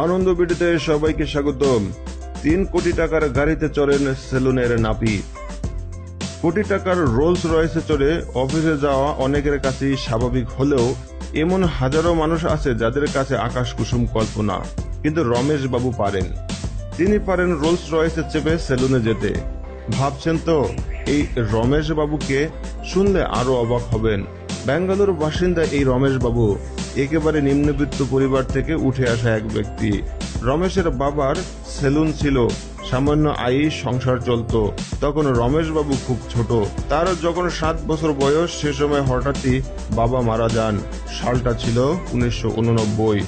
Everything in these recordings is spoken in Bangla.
আনন্দ ভিডিওতে সবাইকে স্বাগতম। 3 কোটি টাকার গাড়িতে চড়েন সেলুনের নাপিত। কোটি টাকার রোলস রয়েসে চড়ে অফিসে যাওয়া অনেকের কাছেই স্বাভাবিক হলেও এমন হাজারো মানুষ আছে যাদের কাছে আকাশ কুসুম কল্পনা, কিন্তু রমেশ বাবু পারেন। তিনি পারেন রোলস রয়েসে চেপে সেলুনে যেতে। ভাবছেন তো এই রমেশ বাবুকে? শুনলে আরো অবাক হবেন। বেঙ্গালুরু বাসিন্দা এই রমেশ বাবু একেবারে নিম্নবিত্ত পরিবার থেকে উঠে আসা এক ব্যক্তি। রমেশের বাবার সেলুন ছিল, সামান্য আয়ই সংসার চলত। তখন রমেশ বাবু খুব ছোট, তার যখন 7 বছর বয়স সে সময় হঠাৎই বাবা মারা যান। সালটা ছিল 1989।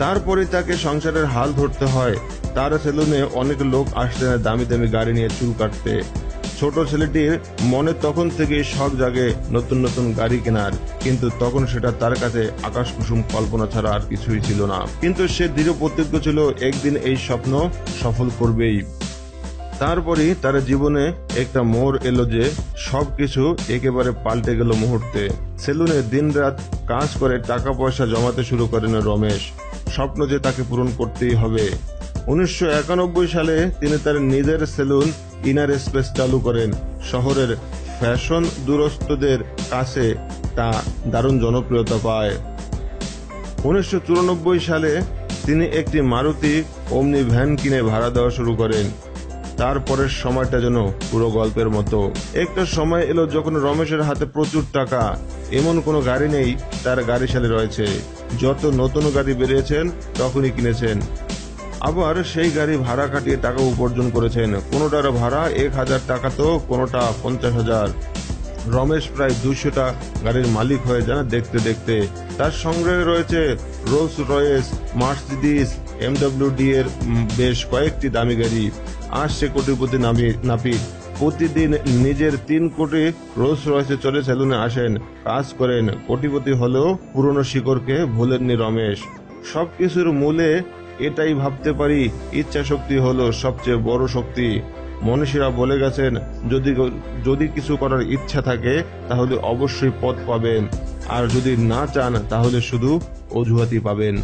তারপরে তাকে সংসারের হাল ধরতে হয়। তার সেলুনে অনেক লোক আসতেন দামি দামি গাড়ি নিয়ে চুল কাটতে। ছোট ছেলেটির মনে তখন থেকেই শখ জাগে নতুন নতুন গাড়ি কেনার, কিন্তু তখন সেটা তার কাছে আকাশ কুসুম কল্পনা ছাড়া আর কিছুই ছিল না। কিন্তু সে দৃঢ় প্রতিজ্ঞ ছিল একদিন এই স্বপ্ন সফল করবেই। তারপরই তার জীবনে একটা মোড় এলো যে সবকিছু একেবারে পাল্টে গেল মুহূর্তে। সেলুনে দিনরাত কাজ করে টাকা পয়সা জমাতে শুরু করেন রমেশ। স্বপ্ন যে তাকে পূরণ করতেই হবে। 1991 সালে তিনি তার নিজের সেলুন ইনার স্পেস চালু করেন। শহরের ফ্যাশন দুরস্তদের কাছে তা দারুণ জনপ্রিয়তা পায়। 1994 সালে তিনি একটি মারুতি ওমনি ভ্যান কিনে ভাড়া দেওয়া শুরু করেন। তারপরের সময়টা যেন পুরো গল্পের মতো। একটা সময় এলো যখন রমেশের হাতে প্রচুর টাকা। এমন কোনো গাড়ি নেই তার গাড়িশালে রয়েছে। যত নতুন গাড়ি বেরিয়েছেন তখনই কিনেছেন। আবার সেই গাড়ি ভাড়া কাটিয়ে টাকা উপার্জন করেছেন। কোনোটার ভাড়া 1000 টাকা তো কোনোটা 50,000। রমেশ প্রায় 200টা গাড়ির মালিক হয়ে যান দেখতে দেখতে। তার সংগ্রহে রয়েছে রোলস রয়েস, মার্সিডিজ, MWD এর বেশ কয়েকটি দামি গাড়ি। আর সে কোটিপতি নাপিত প্রতিদিন নিজের 3 কোটি রোলস রয়েসে চলে সেলুনে আসেন, কাজ করেন। কোটিপতি হলেও পুরনো শিকড়কে ভোলেননি রমেশ। সবকিছুর মূলে এটাই ভাবতে পারি, ইচ্ছা শক্তি হলো সবচেয়ে বড় শক্তি। মনীষীরা বলে গেছেন, যদি কিছু করার ইচ্ছা থাকে তাহলে অবশ্যই পথ পাবেন, আর যদি না চান তাহলে শুধু অজুহাতই পাবেন।